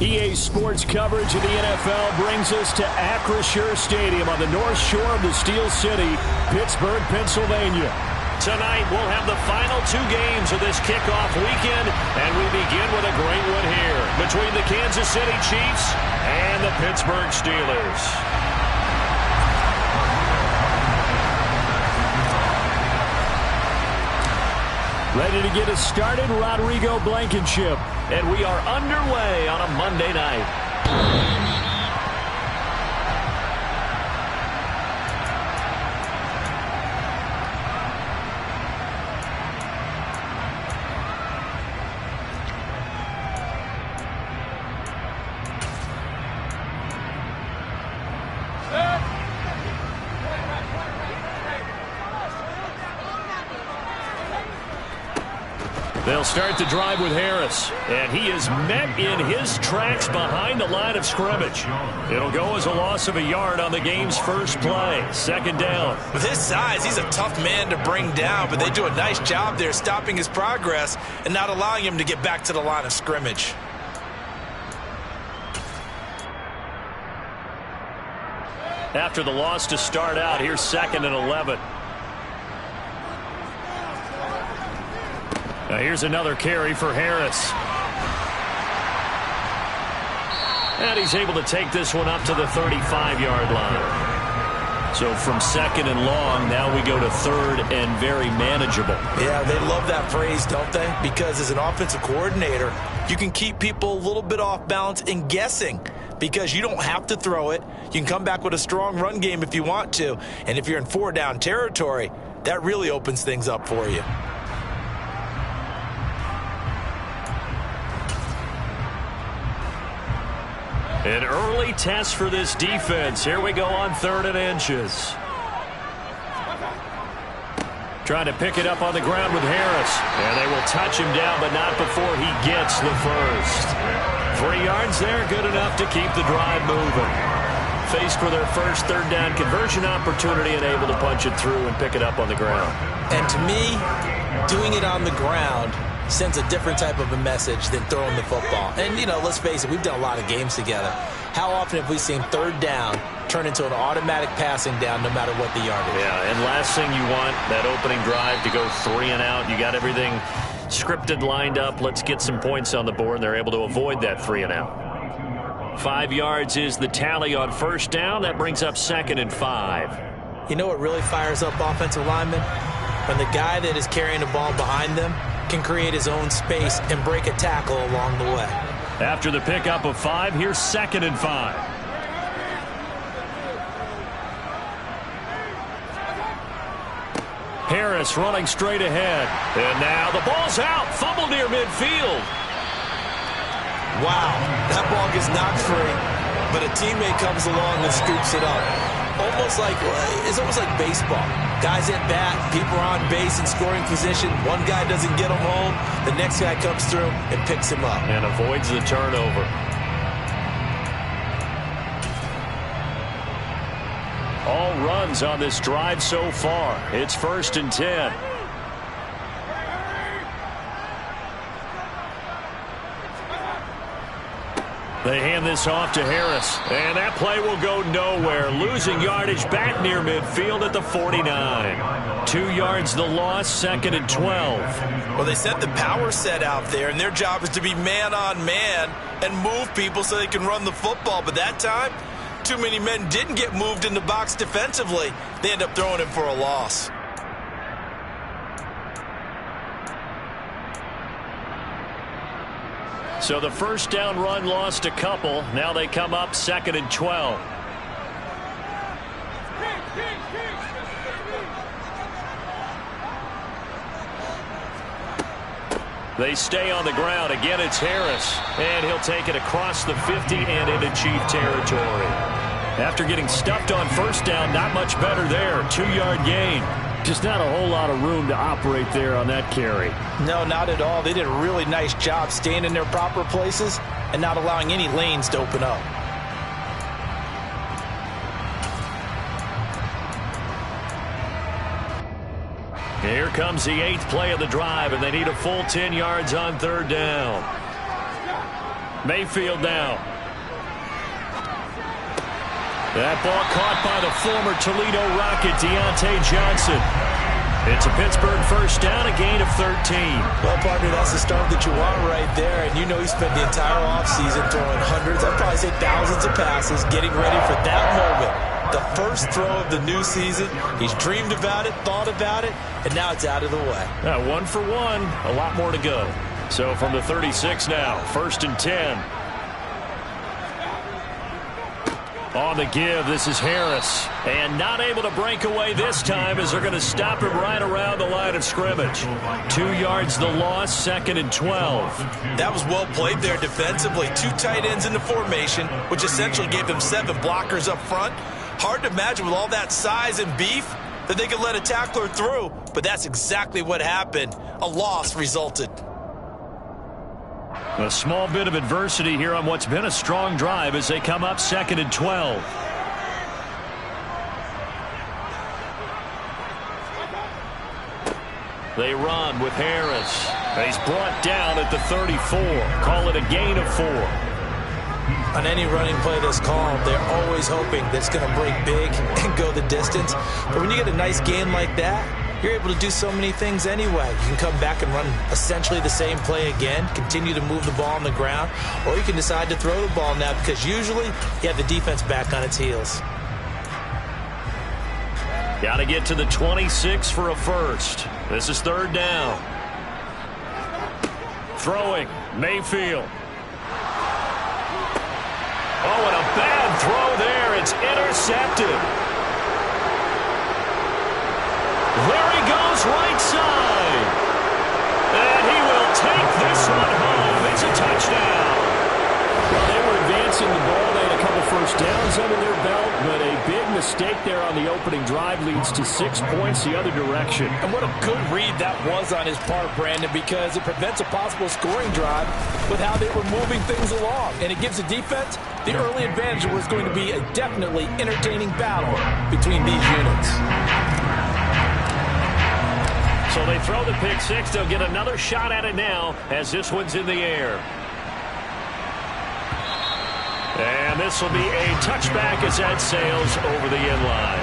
EA Sports coverage of the NFL brings us to Acrisure Stadium on the north shore of the Steel City, Pittsburgh, Pennsylvania. Tonight, we'll have the final two games of this kickoff weekend, and we begin with a great one here between the Kansas City Chiefs and the Pittsburgh Steelers. Ready to get us started, Rodrigo Blankenship. And we are underway on a Monday night. They'll start the drive with Harris, and he is met in his tracks behind the line of scrimmage. It'll go as a loss of a yard on the game's first play. Second down. With his size, he's a tough man to bring down, but they do a nice job there stopping his progress and not allowing him to get back to the line of scrimmage. After the loss to start out, here's 2nd and 11. Now here's another carry for Harris. And he's able to take this one up to the 35-yard line. So from 2nd and long, now we go to 3rd and very manageable. Yeah, they love that phrase, don't they? Because as an offensive coordinator, you can keep people a little bit off balance and guessing. Because you don't have to throw it. You can come back with a strong run game if you want to. And if you're in 4-down territory, that really opens things up for you. An early test for this defense. Here we go on 3rd and inches. Trying to pick it up on the ground with Harris. And they will touch him down, but not before he gets the first. 3 yards there, good enough to keep the drive moving. Faced with their first 3rd down conversion opportunity and able to punch it through and pick it up on the ground. And to me, doing it on the ground sends a different type of a message than throwing the football. And, you know, let's face it, we've done a lot of games together. How often have we seen 3rd down turn into an automatic passing down no matter what the yardage? Yeah, and last thing you want, that opening drive to go 3 and out. You got everything scripted, lined up. Let's get some points on the board, and they're able to avoid that 3 and out. 5 yards is the tally on 1st down. That brings up 2nd and 5. You know what really fires up offensive linemen? When the guy that is carrying the ball behind them can create his own space and break a tackle along the way. After the pickup of 5, here's 2nd and 5. Harris running straight ahead. And now the ball's out. Fumble near midfield. Wow, that ball gets knocked free, but a teammate comes along and scoops it up. It's almost like baseball. Guys at bat, people are on base in scoring position. One guy doesn't get him home. The next guy comes through and picks him up. And avoids the turnover. All runs on this drive so far. It's 1st and 10. They hand this off to Harris, and that play will go nowhere. Losing yardage back near midfield at the 49. 2 yards the loss, 2nd and 12. Well, they set the power set out there, and their job is to be man-on-man and move people so they can run the football. But that time, too many men didn't get moved in the box defensively. They end up throwing him for a loss. So the 1st down run lost a couple. Now they come up 2nd and 12. They stay on the ground. Again, it's Harris. And he'll take it across the 50 and into Chief territory. After getting stuffed on 1st down, not much better there. 2-yard gain. Just not a whole lot of room to operate there on that carry. No, not at all. They did a really nice job staying in their proper places and not allowing any lanes to open up. Here comes the 8th play of the drive, and they need a full 10 yards on 3rd down. Mayfield now. That ball caught by the former Toledo Rocket, Deontay Johnson. It's a Pittsburgh first down, a gain of 13. Well, partner, that's the start that you want right there. And you know he spent the entire offseason throwing hundreds, I'd probably say thousands of passes, getting ready for that moment. The first throw of the new season. He's dreamed about it, thought about it, and now it's out of the way. 1 for 1, a lot more to go. So from the 36 now, 1st and 10. On the give, this is Harris. And not able to break away this time as they're going to stop him right around the line of scrimmage. 2 yards the loss, 2nd and 12. That was well played there defensively. 2 tight ends in the formation, which essentially gave them 7 blockers up front. Hard to imagine with all that size and beef that they could let a tackler through, but that's exactly what happened. A loss resulted. A small bit of adversity here on what's been a strong drive as they come up 2nd and 12. They run with Harris. He's brought down at the 34. Call it a gain of 4. On any running play that's called, they're always hoping that it's going to break big and go the distance. But when you get a nice game like that, you're able to do so many things anyway. You can come back and run essentially the same play again, continue to move the ball on the ground, or you can decide to throw the ball now because usually you have the defense back on its heels. Got to get to the 26 for a first. This is 3rd down. Throwing, Mayfield. Oh, and a bad throw there. It's intercepted. There he goes, right side. And he will take this one home. It's a touchdown. Well, they were advancing the ball. They had a couple first downs under their belt, but a big mistake there on the opening drive leads to 6 points the other direction. And what a good read that was on his part, Brandon, because it prevents a possible scoring drive with how they were moving things along. And it gives the defense the early advantage. It was going to be a definitely entertaining battle between these units. So they throw the pick 6. They'll get another shot at it now as this one's in the air. And this will be a touchback as that sails over the end line.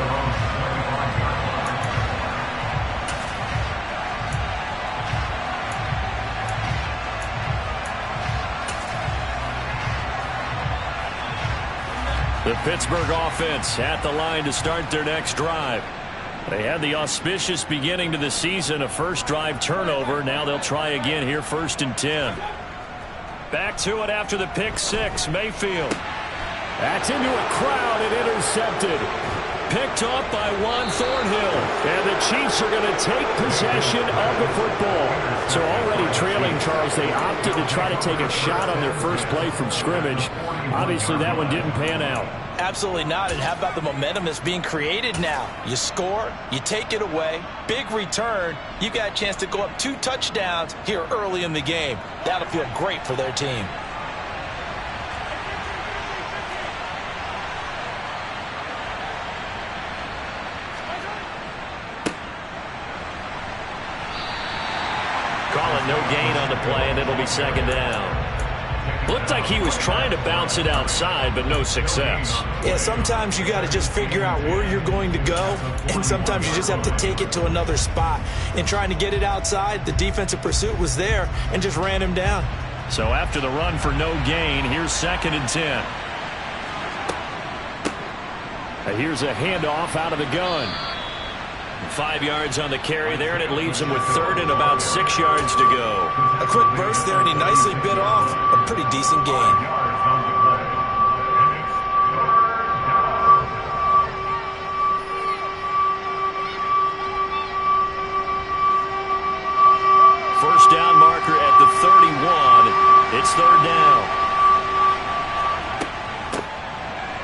The Pittsburgh offense at the line to start their next drive. They had the auspicious beginning to the season, a first drive turnover. Now they'll try again here, 1st and 10. Back to it after the pick 6, Mayfield. That's into a crowd and intercepted. Picked off by Juan Thornhill. And the Chiefs are going to take possession of the football. So already trailing, Charles, they opted to try to take a shot on their first play from scrimmage. Obviously, that one didn't pan out. Absolutely not. And how about the momentum that's being created now? You score, you take it away, big return. You got a chance to go up 2 touchdowns here early in the game. That'll feel great for their team. Calling no gain on the play, and it'll be 2nd down. Looked like he was trying to bounce it outside, but no success. Yeah, sometimes you got to just figure out where you're going to go, and sometimes you just have to take it to another spot. In trying to get it outside, the defensive pursuit was there and just ran him down. So after the run for no gain, here's 2nd and 10. Here's a handoff out of the gun. 5 yards on the carry there, and it leaves him with 3rd and about 6 yards to go. A quick burst there, and he nicely bit off a pretty decent gain. First down marker at the 31. It's 3rd down.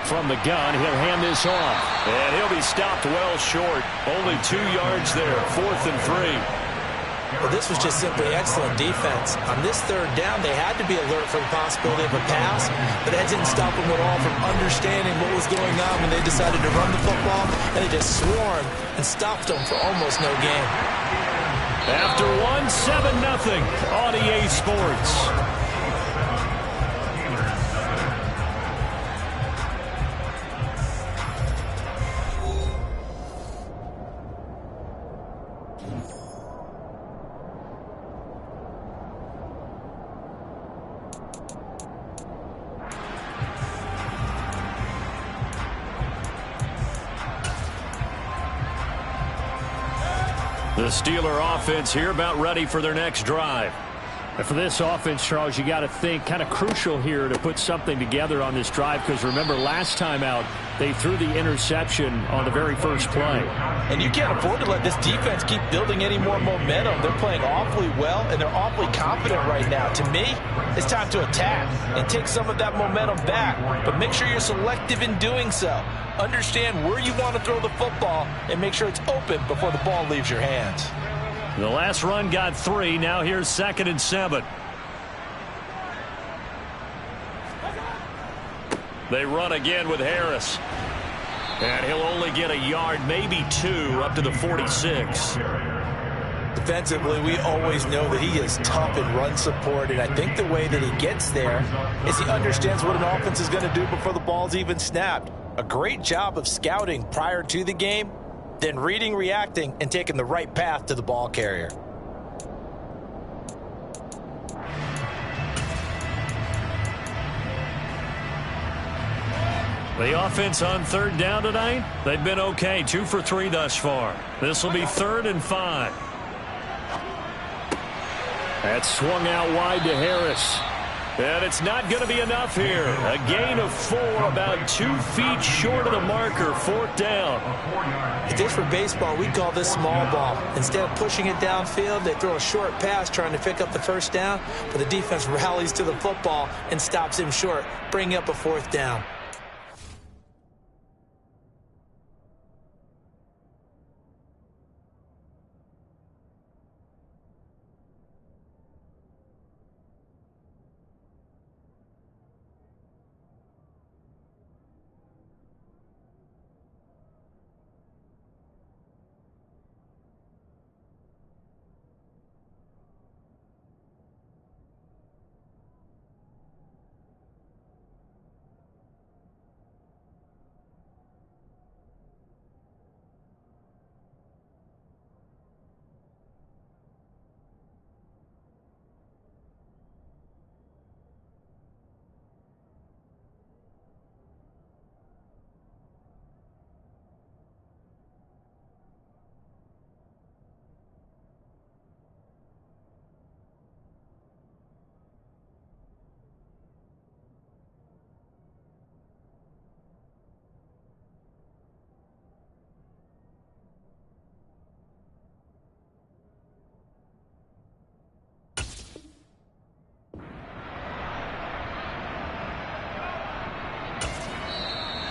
From the gun, he'll hand this off. And he'll be stopped well short. Only 2 yards there. 4th and 3. Well, this was just simply excellent defense. On this 3rd down, they had to be alert for the possibility of a pass, but that didn't stop them at all from understanding what was going on when they decided to run the football, and they just swarmed and stopped them for almost no gain. After one, 7-0 on EA Sports. The Steeler offense here about ready for their next drive. And for this offense, Charles, you got to think kind of crucial here to put something together on this drive, because remember last time out they threw the interception on the very first play. And you can't afford to let this defense keep building any more momentum. They're playing awfully well, and they're awfully confident right now. To me, it's time to attack and take some of that momentum back, but make sure you're selective in doing so. Understand where you want to throw the football and make sure it's open before the ball leaves your hands. The last run got 3. Now here's 2nd and 7. They run again with Harris. And he'll only get a yard, maybe 2, up to the 46. Defensively, we always know that he is tough in run support, and I think the way that he gets there is he understands what an offense is going to do before the ball's even snapped. A great job of scouting prior to the game, then reading, reacting, and taking the right path to the ball carrier. The offense on 3rd down tonight, they've been okay, 2 for 3 thus far. This will be 3rd and 5. That's swung out wide to Harris. And it's not going to be enough here. A gain of 4, about 2 feet short of the marker, 4th down. If this were baseball, we'd call this small ball. Instead of pushing it downfield, they throw a short pass trying to pick up the 1st down, but the defense rallies to the football and stops him short, bringing up a 4th down.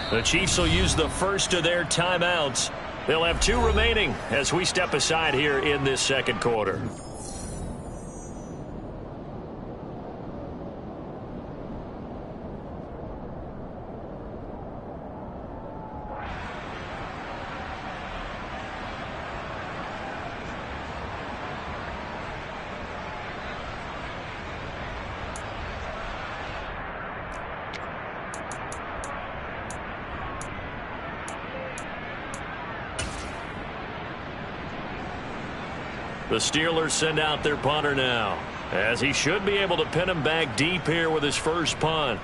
The Chiefs will use the first of their timeouts. They'll have 2 remaining as we step aside here in this 2nd quarter. The Steelers send out their punter now, as he should be able to pin him back deep here with his first punt.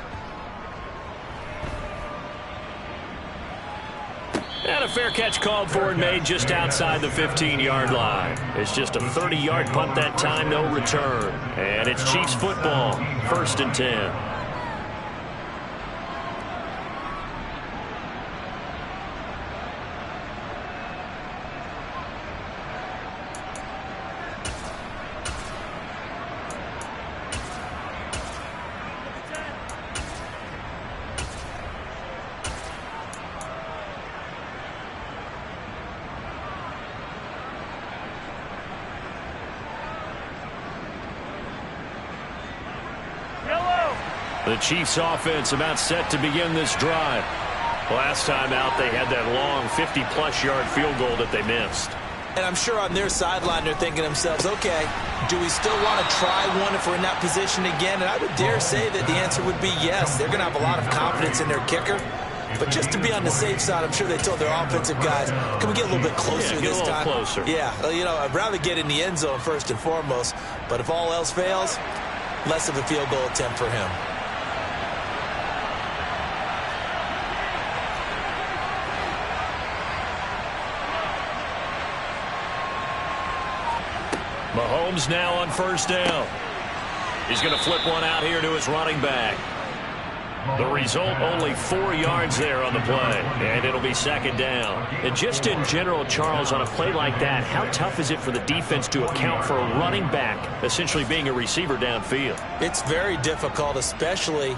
And a fair catch called for and made just outside the 15-yard line. It's just a 30-yard punt that time, no return. And it's Chiefs football, 1st and 10. The Chiefs offense about set to begin this drive. Last time out, they had that long 50-plus yard field goal that they missed. And I'm sure on their sideline they're thinking to themselves, okay, do we still want to try one if we're in that position again? And I would dare say that the answer would be yes. They're going to have a lot of confidence in their kicker. But just to be on the safe side, I'm sure they told their offensive guys, can we get a little bit closer this time? Closer. Yeah, you know, I'd rather get in the end zone first and foremost. But if all else fails, less of a field goal attempt for him. Mahomes now on first down. He's going to flip one out here to his running back. The result, only 4 yards there on the play, and it'll be second down. And just in general, Charles, on a play like that, how tough is it for the defense to account for a running back essentially being a receiver downfield? It's very difficult, especially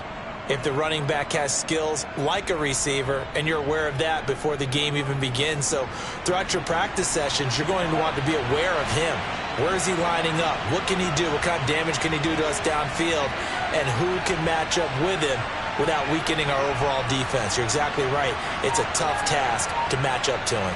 if the running back has skills like a receiver, and you're aware of that before the game even begins. So throughout your practice sessions, you're going to want to be aware of him. Where is he lining up? What can he do? What kind of damage can he do to us downfield? And who can match up with him without weakening our overall defense? You're exactly right. It's a tough task to match up to him.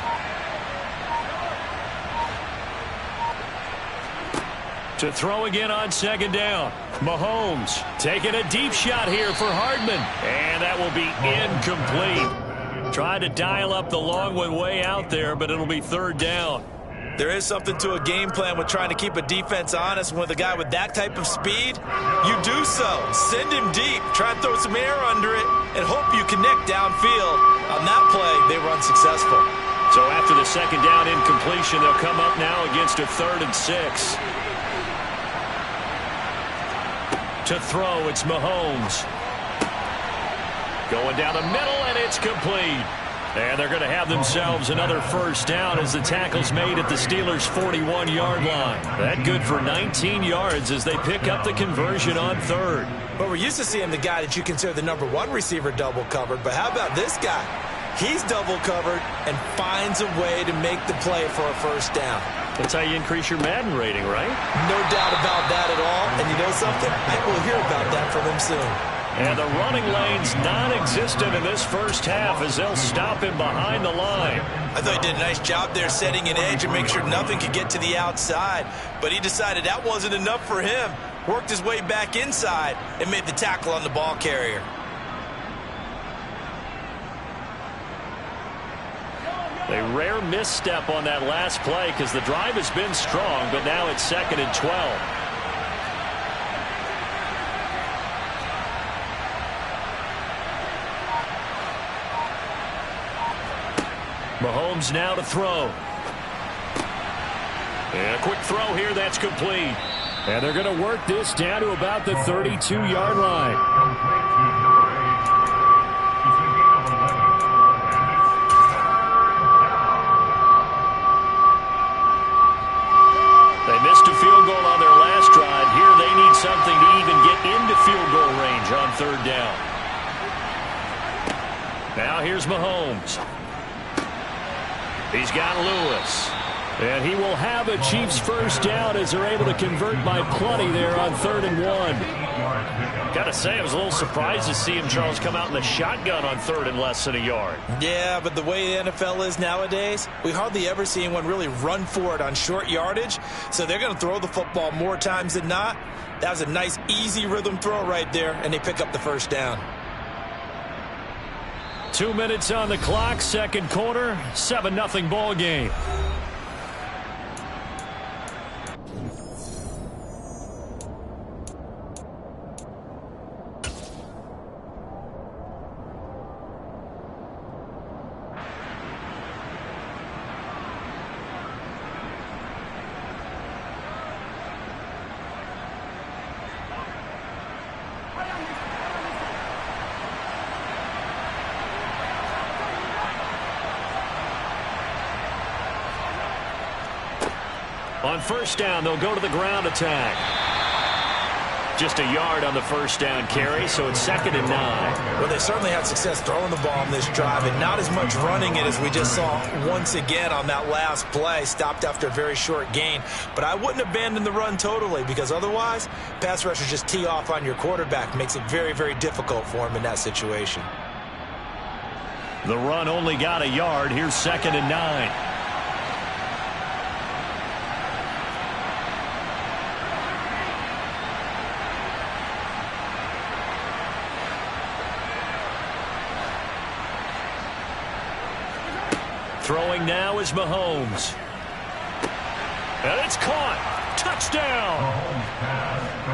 To throw again on second down. Mahomes taking a deep shot here for Hardman. And that will be incomplete. Tried to dial up the long one way out there, but it'll be third down. There is something to a game plan with trying to keep a defense honest. With a guy with that type of speed, you do so. Send him deep. Try and throw some air under it and hope you connect downfield. On that play, they were unsuccessful. So after the second down incompletion, they'll come up now against a 3rd and 6. To throw, it's Mahomes. Going down the middle, and it's complete. And they're going to have themselves another first down as the tackle's made at the Steelers' 41-yard line. That good for 19 yards as they pick up the conversion on 3rd. But we're used to seeing the guy that you consider the #1 receiver double covered. But how about this guy? He's double covered and finds a way to make the play for a first down. That's how you increase your Madden rating, right? No doubt about that at all. And you know something? I think we'll hear about that from him soon. And the running lane's non-existent in this first half as they'll stop him behind the line. I thought he did a nice job there setting an edge and make sure nothing could get to the outside. But he decided that wasn't enough for him. Worked his way back inside and made the tackle on the ball carrier. A rare misstep on that last play because the drive has been strong, but now it's 2nd and 12. Mahomes now to throw. And a quick throw here, that's complete. And they're going to work this down to about the 32-yard line. Something to even get into field goal range on 3rd down. Now here's Mahomes. He's got Lewis. And he will have a Chiefs first down as they're able to convert by plenty there on 3rd and 1. Got to say, I was a little surprised to see him, Charles, come out in the shotgun on 3rd and less than a yard. Yeah, but the way the NFL is nowadays, we hardly ever see anyone really run for it on short yardage. So they're going to throw the football more times than not. That was a nice, easy rhythm throw right there, and they pick up the first down. 2 minutes on the clock, second quarter, 7-0 ball game. On first down, they'll go to the ground attack. Just a yard on the first down carry, so it's 2nd and 9. Well, they certainly had success throwing the ball on this drive, and not as much running it as we just saw once again on that last play. Stopped after a very short gain. But I wouldn't abandon the run totally, because otherwise, pass rushers just tee off on your quarterback. Makes it very, very difficult for him in that situation. The run only got a yard. Here's 2nd and 9. Throwing now is Mahomes. And it's caught. Touchdown.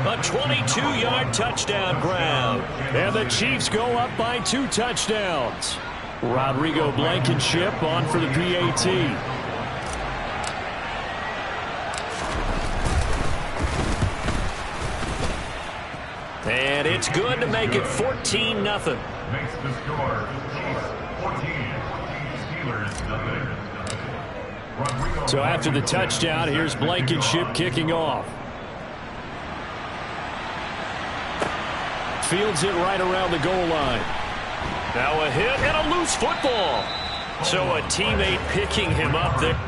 A 22-yard touchdown grab. And the Chiefs go up by 2 touchdowns. Rodrigo Blankenship on for the PAT. And it's good to make it 14-0. Makes the score Chiefs 14, Steelers nothing. So after the touchdown, here's Blankenship kicking off. Fields it right around the goal line. Now a hit and a loose football. So a teammate picking him up there.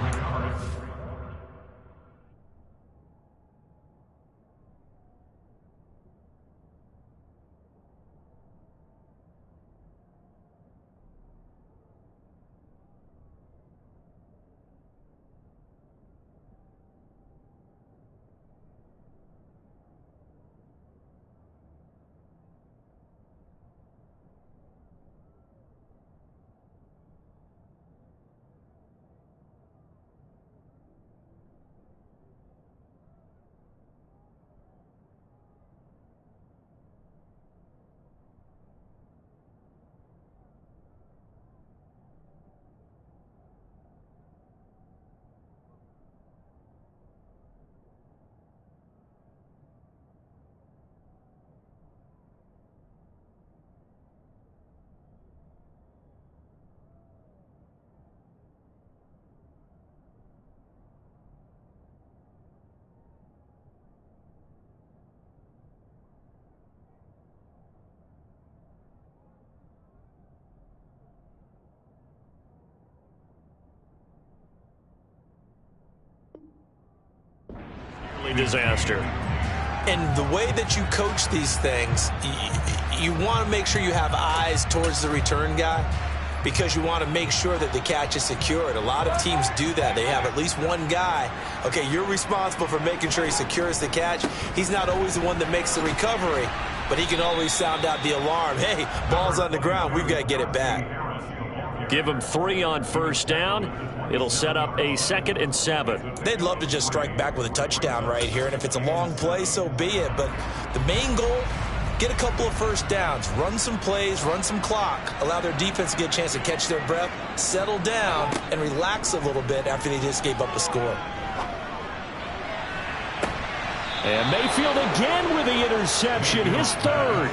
Disaster. And the way that you coach these things, you want to make sure you have eyes towards the return guy because you want to make sure that the catch is secured. A lot of teams do that. They have at least one guy. Okay, you're responsible for making sure he secures the catch. He's not always the one that makes the recovery, but he can always sound out the alarm. Hey, ball's on the ground. We've got to get it back. Give him 3 on first down. It'll set up a 2nd and 7. They'd love to just strike back with a touchdown right here, and if it's a long play, so be it. But the main goal, get a couple of first downs, run some plays, run some clock, allow their defense to get a chance to catch their breath, settle down, and relax a little bit after they just gave up a score. And Mayfield again with the interception, his 3rd.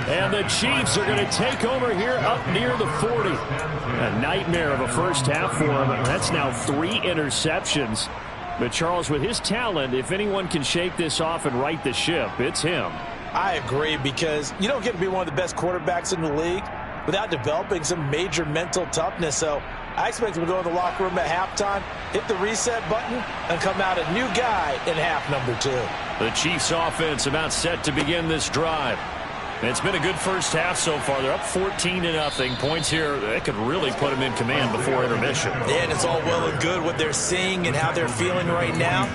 And the Chiefs are going to take over here up near the 40. A nightmare of a first half for him. That's now 3 interceptions. But Charles, with his talent, if anyone can shake this off and right the ship, it's him. I agree, because you don't get to be one of the best quarterbacks in the league without developing some major mental toughness. So I expect him to go in the locker room at halftime, hit the reset button, and come out a new guy in half number 2. The Chiefs offense about set to begin this drive. It's been a good first half so far. They're up 14-0. Points here, that could really put them in command before intermission. Yeah, and it's all well and good what they're seeing and how they're feeling right now.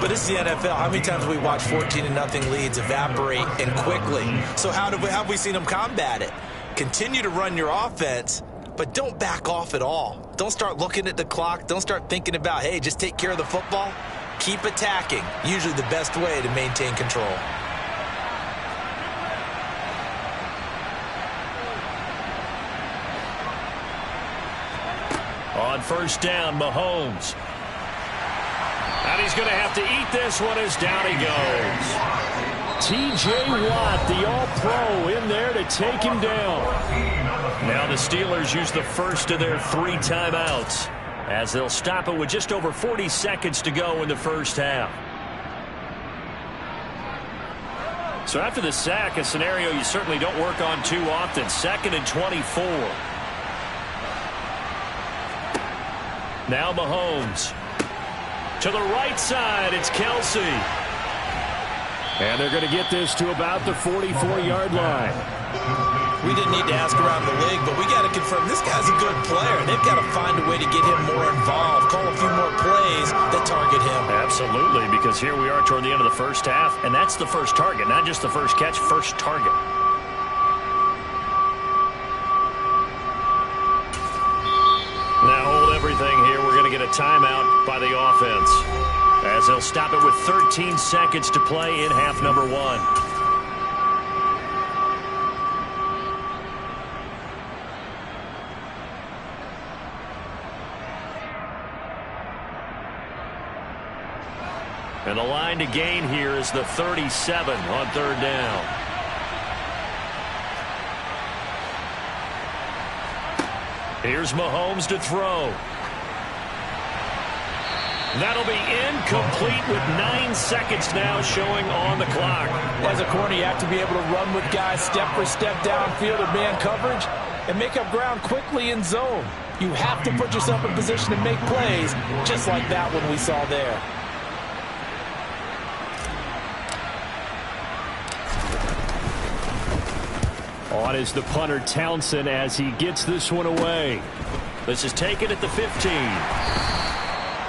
But it's the NFL. How many times have we watched 14-0 leads evaporate and quickly? So how have we seen them combat it? Continue to run your offense, but don't back off at all. Don't start looking at the clock. Don't start thinking about, hey, just take care of the football. Keep attacking. Usually the best way to maintain control. On first down, Mahomes. And he's going to have to eat this one as down he goes. T.J. Watt, the all-pro, in there to take him down. Now the Steelers use the first of their 3 timeouts as they'll stop it with just over 40 seconds to go in the first half. So after the sack, a scenario you certainly don't work on too often. 2nd and 24. Now Mahomes. To the right side, it's Kelsey. And they're going to get this to about the 44-yard line. We didn't need to ask around the league, but we got to confirm this guy's a good player. They've got to find a way to get him more involved, call a few more plays that target him. Absolutely, because here we are toward the end of the first half, and that's the first target, not just the first catch, first target. Now hold everything here. We're going to get a timeout by the offense as they'll stop it with 13 seconds to play in half number 1. And the line to gain here is the 37 on 3rd down. Here's Mahomes to throw. That'll be incomplete with 9 seconds now showing on the clock. As a corner, you have to be able to run with guys step for step downfield or man coverage and make up ground quickly in zone. You have to put yourself in position to make plays, just like that one we saw there. On is the punter Townsend as he gets this one away. This is taken at the 15.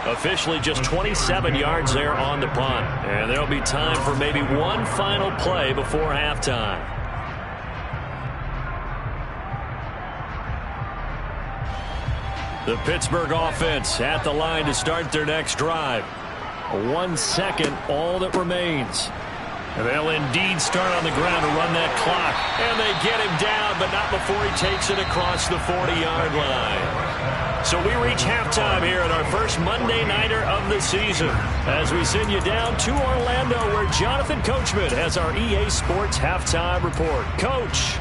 Officially just 27 yards there on the punt. And there'll be time for maybe one final play before halftime. The Pittsburgh offense at the line to start their next drive. 1 second, all that remains. And they'll indeed start on the ground to run that clock. And they get him down, but not before he takes it across the 40-yard line. So we reach halftime here at our first Monday Nighter of the season as we send you down to Orlando where Jonathan Coachman has our EA Sports Halftime Report. Coach.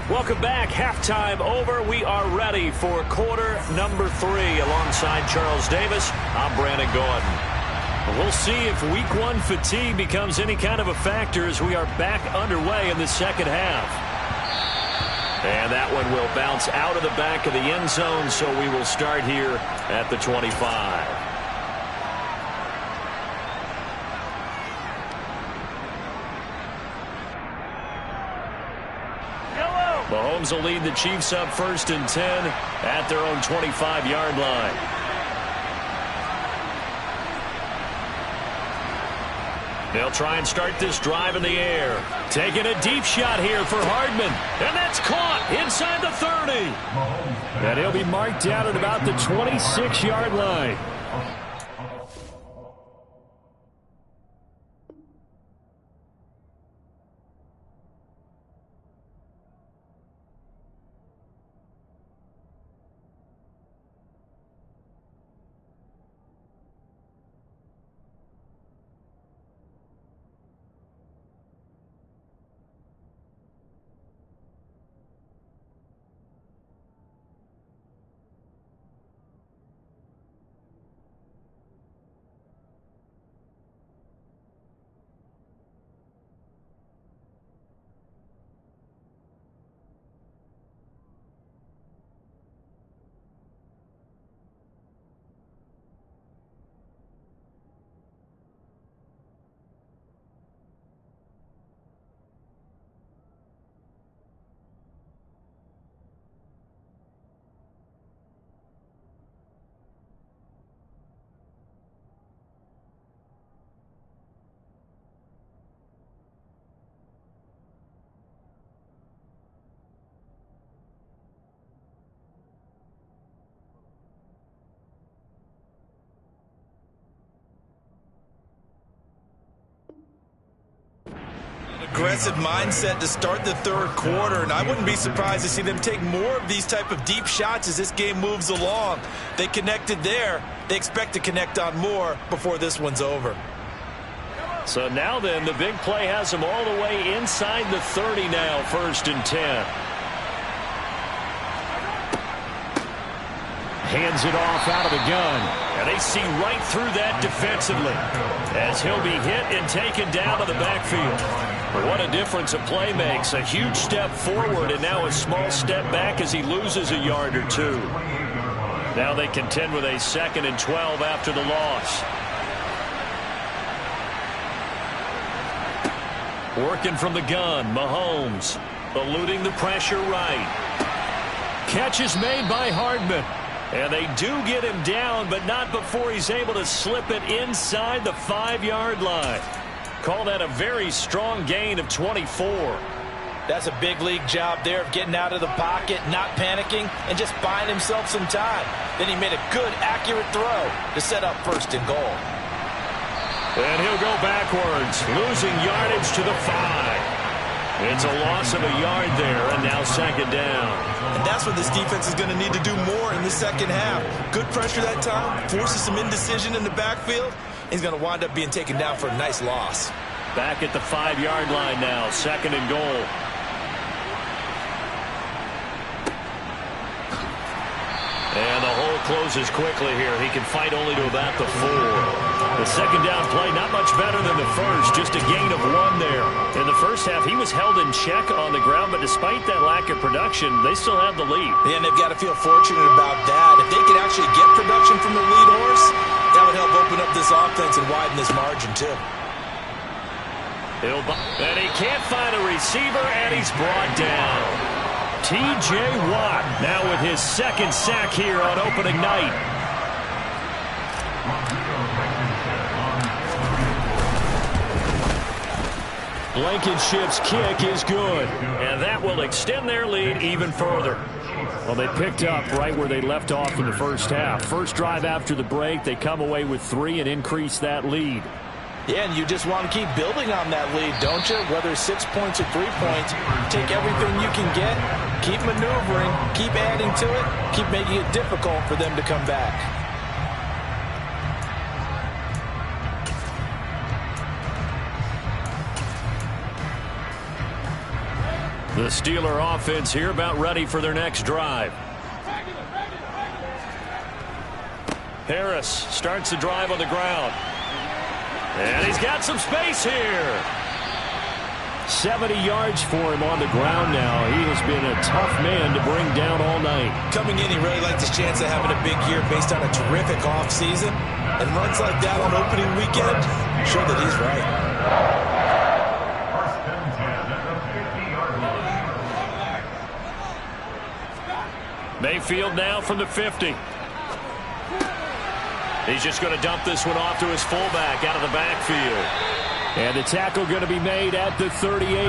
Welcome back. Halftime over. We are ready for quarter number 3 alongside Charles Davis. I'm Brandon Gaudin. We'll see if week 1 fatigue becomes any kind of a factor as we are back underway in the second half. And that one will bounce out of the back of the end zone, so we will start here at the 25. Mahomes will lead the Chiefs up 1st and 10 at their own 25-yard line. They'll try and start this drive in the air. Taking a deep shot here for Hardman. And that's caught inside the 30. And he'll be marked down at about the 26-yard line. Aggressive mindset to start the third quarter, and I wouldn't be surprised to see them take more of these type of deep shots as this game moves along. They connected there. They expect to connect on more before this one's over. So now then, the big play has them all the way inside the 30 now, 1st and 10. Hands it off out of the gun. And they see right through that defensively as he'll be hit and taken down to the backfield. What a difference a play makes. A huge step forward and now a small step back as he loses a yard or 2. Now they contend with a 2nd and 12 after the loss. Working from the gun, Mahomes eluding the pressure right. Catch is made by Hardman. And they do get him down, but not before he's able to slip it inside the 5-yard line. Call that a very strong gain of 24. That's a big league job there of getting out of the pocket, not panicking, and just buying himself some time. Then he made a good, accurate throw to set up 1st and goal. And he'll go backwards, losing yardage to the 5. It's a loss of a yard there, and now 2nd down. And that's what this defense is going to need to do more in the second half. Good pressure that time, forces some indecision in the backfield. He's going to wind up being taken down for a nice loss. Back at the 5-yard line now, 2nd and goal. closes quickly here. He can fight only to about the 4. The second down play, not much better than the first, just a gain of 1 there. In the first half, he was held in check on the ground, but despite that lack of production, they still have the lead. Yeah, and they've got to feel fortunate about that. If they could actually get production from the lead horse, that would help open up this offense and widen this margin, too. And he can't find a receiver, and he's brought down. T.J. Watt now with his second sack here on opening night. Blankenship's kick is good, and that will extend their lead even further. Well, they picked up right where they left off in the first half. First drive after the break, they come away with 3 and increase that lead. Yeah, and you just want to keep building on that lead, don't you? Whether 6 points or 3 points, take everything you can get, keep maneuvering, keep adding to it, keep making it difficult for them to come back. The Steeler offense here about ready for their next drive. Harris starts the drive on the ground. And he's got some space here. 70 yards for him on the ground now. He has been a tough man to bring down all night. Coming in, he really liked his chance of having a big year based on a terrific offseason. And runs like that on opening weekend show that he's right. First and 10 at the 50-yard line. Mayfield now from the 50. He's just going to dump this one off to his fullback out of the backfield. And the tackle going to be made at the 38.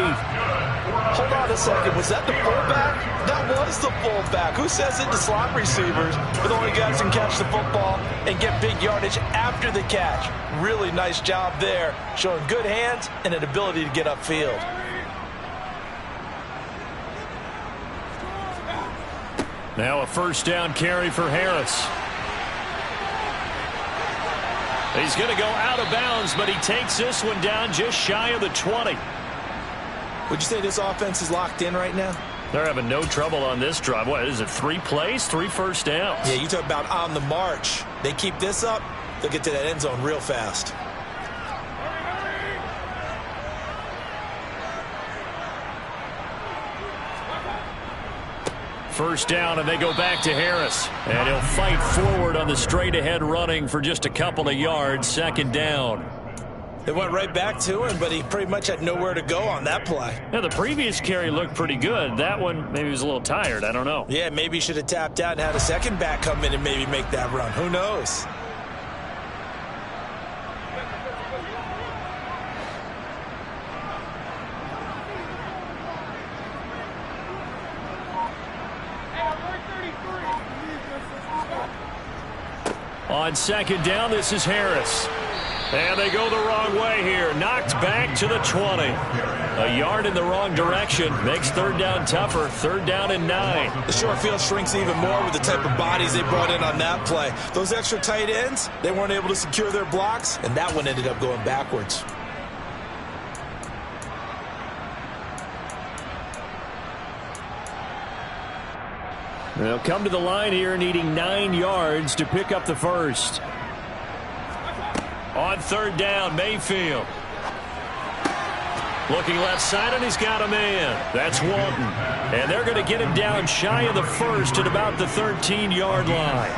Hold on a second. Was that the fullback? That was the fullback. Who says it to slot receivers? But the only guys who can catch the football and get big yardage after the catch. Really nice job there. Showing good hands and an ability to get upfield. Now a first down carry for Harris. He's going to go out of bounds, but he takes this one down just shy of the 20. Would you say this offense is locked in right now? They're having no trouble on this drive. What is it, 3 plays, 3 first downs? Yeah, you talk about on the march. They keep this up, they'll get to that end zone real fast. First down, and they go back to Harris. And he'll fight forward on the straight-ahead running for just a couple of yards. Second down. They went right back to him, but he pretty much had nowhere to go on that play. Yeah, the previous carry looked pretty good. That one, maybe he was a little tired. I don't know. Yeah, maybe he should have tapped out and had a second back come in and maybe make that run. Who knows? On second down, this is Harris. And they go the wrong way here. Knocked back to the 20. A yard in the wrong direction. Makes third down tougher. Third down and 9. The short field shrinks even more with the type of bodies they brought in on that play. Those extra tight ends, they weren't able to secure their blocks, and that one ended up going backwards. They'll come to the line here needing 9 yards to pick up the first. On third down, Mayfield. Looking left side, and he's got a man. That's Walton. And they're going to get him down shy of the first at about the 13-yard line.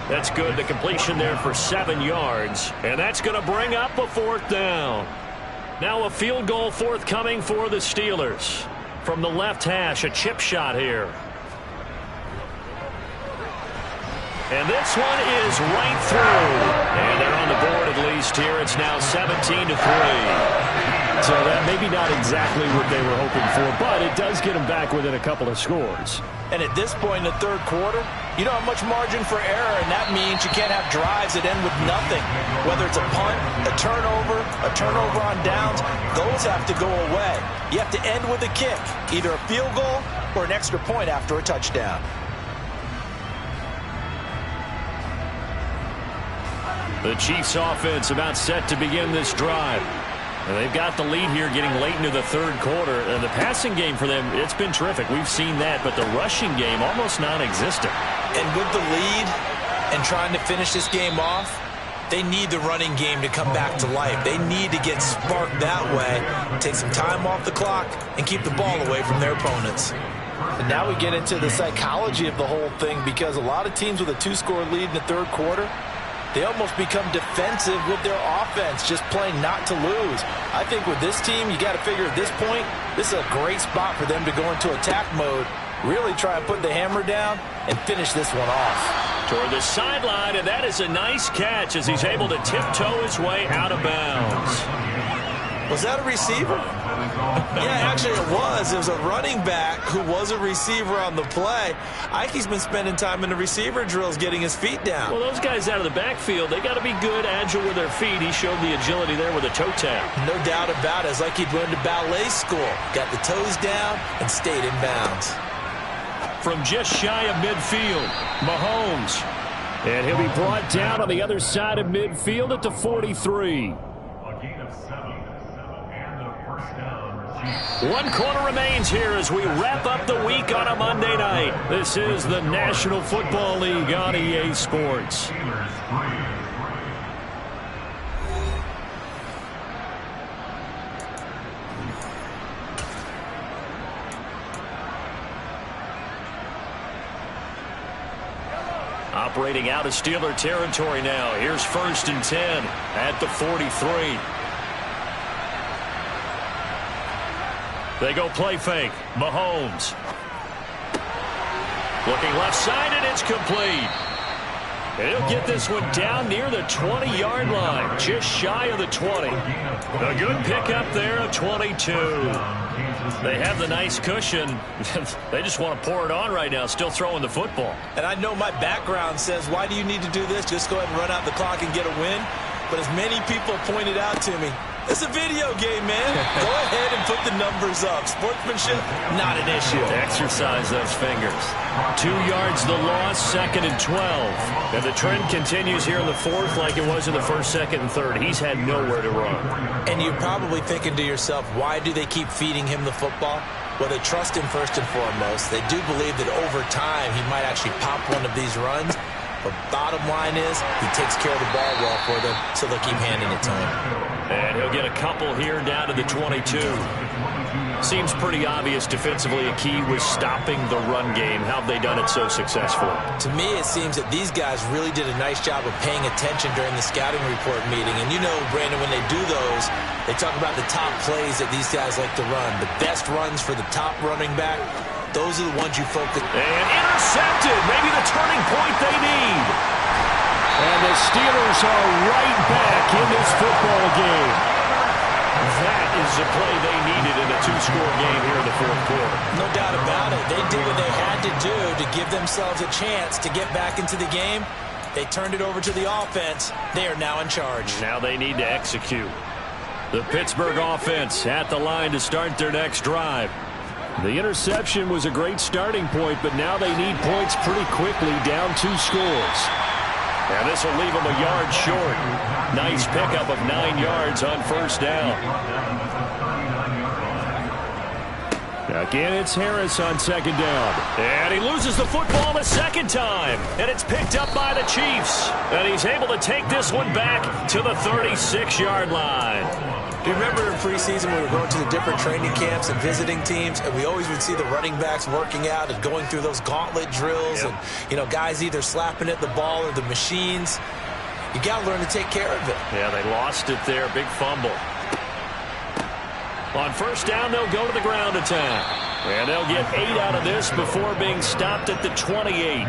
That's good. The completion there for 7 yards. And that's going to bring up a fourth down. Now a field goal forthcoming for the Steelers. From the left hash, a chip shot here. And this one is right through. And they're on the board at least here. It's now 17-3. So that maybe not exactly what they were hoping for, but it does get them back within a couple of scores. And at this point in the third quarter, you don't have much margin for error, and that means you can't have drives that end with nothing. Whether it's a punt, a turnover on downs, those have to go away. You have to end with a kick, either a field goal or an extra point after a touchdown. The Chiefs offense about set to begin this drive. And they've got the lead here getting late into the third quarter. And the passing game for them, it's been terrific. We've seen that, but the rushing game almost non-existent. And with the lead, and trying to finish this game off, they need the running game to come back to life. They need to get sparked that way, take some time off the clock, and keep the ball away from their opponents. And now we get into the psychology of the whole thing, because a lot of teams with a 2-score lead in the third quarter, they almost become defensive with their offense, just playing not to lose. I think with this team, you got to figure at this point, this is a great spot for them to go into attack mode, really try and put the hammer down and finish this one off. Toward the sideline, and that is a nice catch as he's able to tiptoe his way out of bounds. Was that a receiver? Yeah, actually it was. It was a running back who was a receiver on the play. Ike's been spending time in the receiver drills getting his feet down. Well, those guys out of the backfield, they got to be good, agile with their feet. He showed the agility there with a toe tap. No doubt about it. It's like he'd went to ballet school. Got the toes down and stayed in bounds. From just shy of midfield, Mahomes. And he'll be brought down on the other side of midfield at the 43. One quarter remains here as we wrap up the week on a Monday night. This is the National Football League on EA Sports. Operating out of Steeler territory now. Here's 1st and 10 at the 43. They go play fake. Mahomes. Looking left side, and it's complete. And he'll get this one down near the 20-yard line, just shy of the 20. A good pickup there of 22. They have the nice cushion. They just want to pour it on right now, still throwing the football. And I know my background says, why do you need to do this? Just go ahead and run out the clock and get a win. But as many people pointed out to me, it's a video game, man. Go ahead and put the numbers up. Sportsmanship, not an issue. Exercise those fingers. 2 yards the loss, 2nd and 12. And the trend continues here in the 4th like it was in the 1st, 2nd, and 3rd. He's had nowhere to run. And you're probably thinking to yourself, why do they keep feeding him the football? Well, they trust him first and foremost. They do believe that over time he might actually pop one of these runs. But bottom line is, he takes care of the ball well for them, so they'll keep handing it to him. And he'll get a couple here down to the 22. Seems pretty obvious defensively a key was stopping the run game. How have they done it so successfully? To me, it seems that these guys really did a nice job of paying attention during the scouting report meeting. And you know, Brandon, when they do those, they talk about the top plays that these guys like to run. The best runs for the top running back. Those are the ones you focus. And intercepted. Maybe the turning point they need. And the Steelers are right back in this football game. That is the play they needed in a 2-score game here in the 4th quarter. No doubt about it. They did what they had to do to give themselves a chance to get back into the game. They turned it over to the offense. They are now in charge. Now they need to execute. The Pittsburgh offense at the line to start their next drive. The interception was a great starting point, but now they need points pretty quickly, down 2 scores. And this will leave them a yard short. Nice pickup of 9 yards on 1st down. Again, it's Harris on 2nd down. And he loses the football a 2nd time. And it's picked up by the Chiefs. And he's able to take this one back to the 36-yard line. Do you remember in preseason we were going to the different training camps and visiting teams, and we always would see the running backs working out and going through those gauntlet drills, and, you know, guys either slapping at the ball or the machines. You got to learn to take care of it. Yeah, they lost it there. Big fumble. On 1st down, they'll go to the ground attack. And they'll get 8 out of this before being stopped at the 28.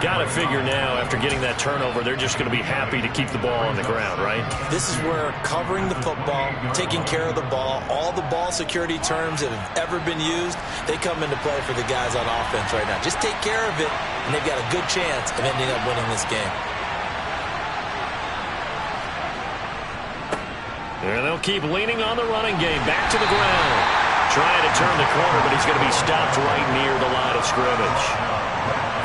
Got to figure now, after getting that turnover, they're just going to be happy to keep the ball on the ground, right? This is where covering the football, taking care of the ball, all the ball security terms that have ever been used, they come into play for the guys on offense right now. Just take care of it, and they've got a good chance of ending up winning this game. And they'll keep leaning on the running game. Back to the ground. Trying to turn the corner, but he's going to be stopped right near the line of scrimmage.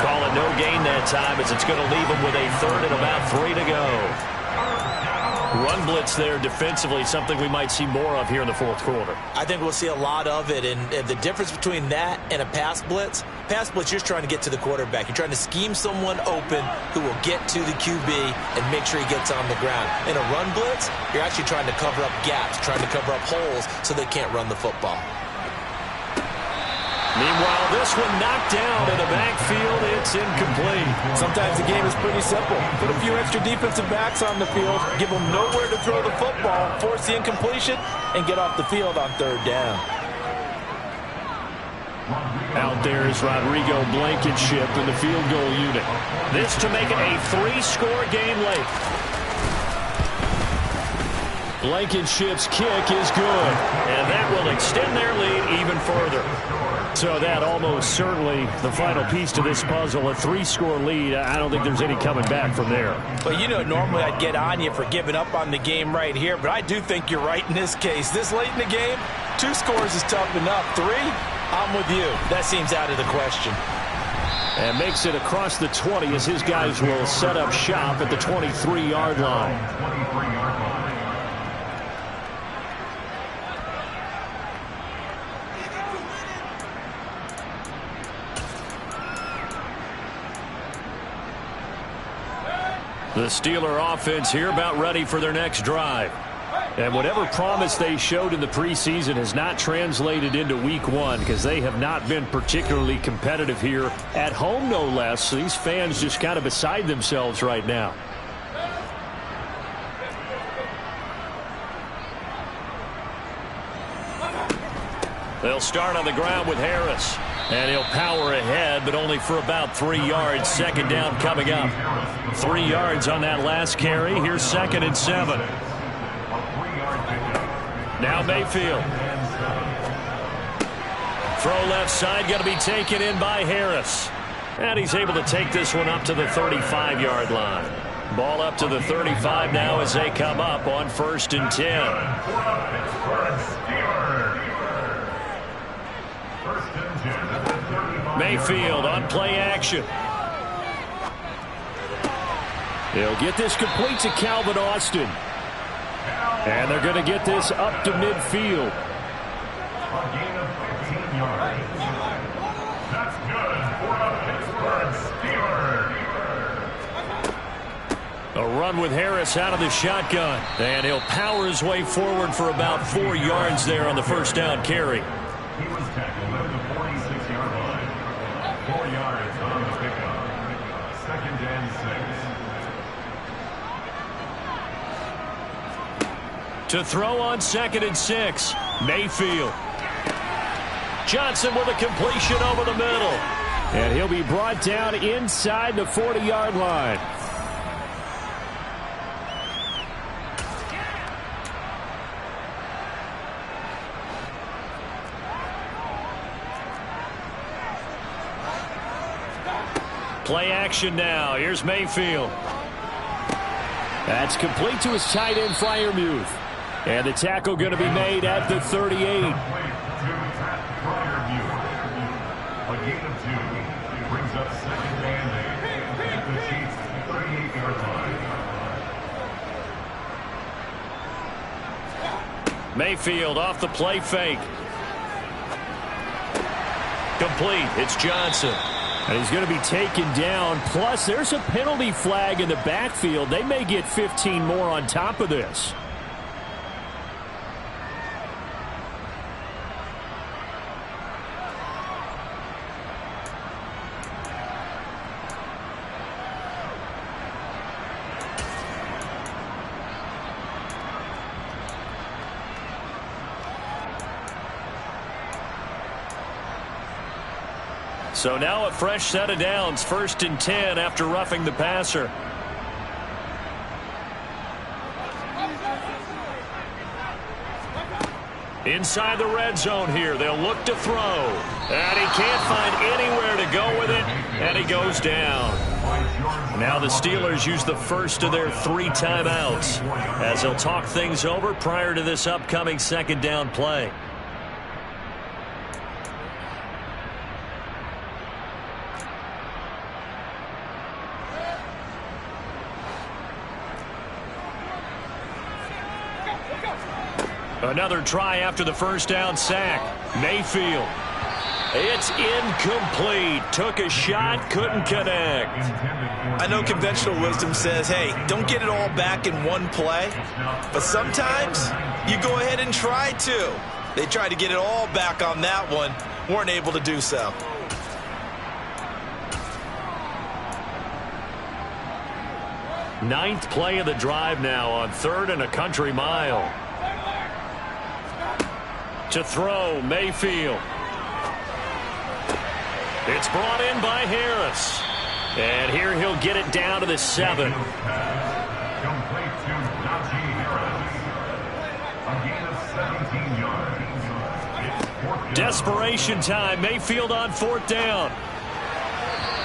Call it no gain that time, as it's going to leave him with a 3rd and about 3 to go. Run blitz there defensively, something we might see more of here in the fourth quarter. I think we'll see a lot of it, and the difference between that and a pass blitz, you're just trying to get to the quarterback. You're trying to scheme someone open who will get to the QB and make sure he gets on the ground. In a run blitz, you're actually trying to cover up gaps, trying to cover up holes so they can't run the football. Meanwhile, this one knocked down in the backfield. It's incomplete. Sometimes the game is pretty simple. Put a few extra defensive backs on the field, give them nowhere to throw the football, force the incompletion, and get off the field on third down. Out there is Rodrigo Blankenship in the field goal unit. This to make it a 3-score game late. Blankenship's kick is good, and that will extend their lead even further. So that almost certainly the final piece to this puzzle, a 3-score lead. I don't think there's any coming back from there. Well, you know, normally I'd get on you for giving up on the game right here, but I do think you're right in this case. This late in the game, 2 scores is tough enough. 3, I'm with you. That seems out of the question. And makes it across the 20 as his guys will set up shop at the 23-yard line. The Steeler offense here about ready for their next drive. And whatever promise they showed in the preseason has not translated into week 1 because they have not been particularly competitive here at home, no less. So these fans just kind of beside themselves right now. They'll start on the ground with Harris. And he'll power ahead, but only for about 3 yards. Second down coming up. 3 yards on that last carry. Here's 2nd and 7. Now Mayfield. Throw left side, going to be taken in by Harris. And he's able to take this one up to the 35-yard line. Ball up to the 35 now as they come up on 1st and 10. Mayfield on play action. They'll get this complete to Calvin Austin. And they're going to get this up to midfield. A gain of 15 yards. That's good for the Pittsburgh Steelers. A run with Harris out of the shotgun. And he'll power his way forward for about 4 yards there on the first down carry. He was tackled at the 46-yard line. 4 yards on the pickup. 2nd and 6. To throw on 2nd and 6. Mayfield. Johnson with a completion over the middle. And he'll be brought down inside the 40-yard line. Play action now. Here's Mayfield. That's complete to his tight end, Freiermuth. And the tackle going to be made at the 38. A gain of 2 brings up 2nd and 8 at the Chiefs' 38-yard line. Mayfield off the play fake. Complete. It's Johnson. And he's going to be taken down. Plus, there's a penalty flag in the backfield. They may get 15 more on top of this. So now a fresh set of downs, 1st and 10 after roughing the passer. Inside the red zone here, they'll look to throw. And he can't find anywhere to go with it, and he goes down. Now the Steelers use the first of their 3 timeouts as they'll talk things over prior to this upcoming 2nd down play. Another try after the first down sack. Mayfield. It's incomplete. Took a shot, couldn't connect. I know conventional wisdom says, hey, don't get it all back in one play. But sometimes you go ahead and try to. They tried to get it all back on that one. Weren't able to do so. Ninth play of the drive now on 3rd and a country mile. To throw, Mayfield. It's brought in by Harris. And here he'll get it down to the 7. Complete to Najee Harris. A gain of 17 yards. It's 4th down. Desperation time. Mayfield on 4th down.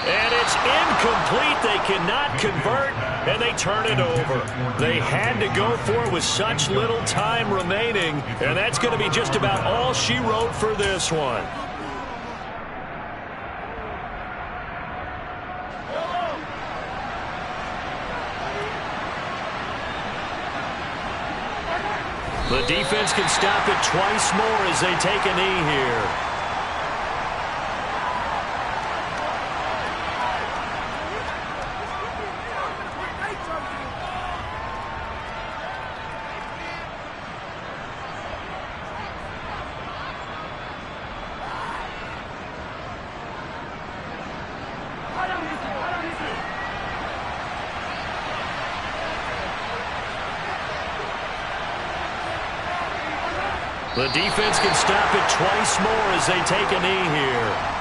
And it's incomplete. They cannot convert, and they turn it over. They had to go for it with such little time remaining, and that's going to be just about all she wrote for this one. The defense can stop it twice more as they take a knee here. The defense can stop it twice more as they take a knee here.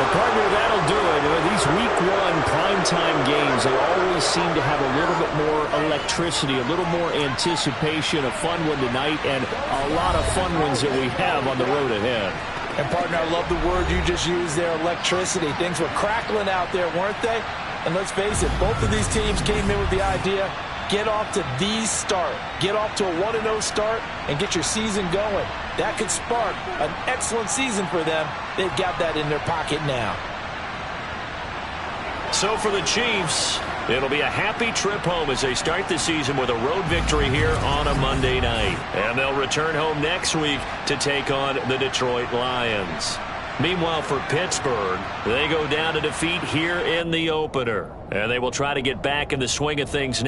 Partner, that'll do it. These week 1 primetime games, they always seem to have a little bit more electricity, a little more anticipation. A fun one tonight, and a lot of fun ones that we have on the road ahead. And, partner, I love the word you just used there, electricity. Things were crackling out there, weren't they? And let's face it, both of these teams came in with the idea, get off to the start. Get off to a 1-0 start and get your season going. That could spark an excellent season for them. They've got that in their pocket now. So for the Chiefs, it'll be a happy trip home as they start the season with a road victory here on a Monday night. And they'll return home next week to take on the Detroit Lions. Meanwhile, for Pittsburgh, they go down to defeat here in the opener. And they will try to get back in the swing of things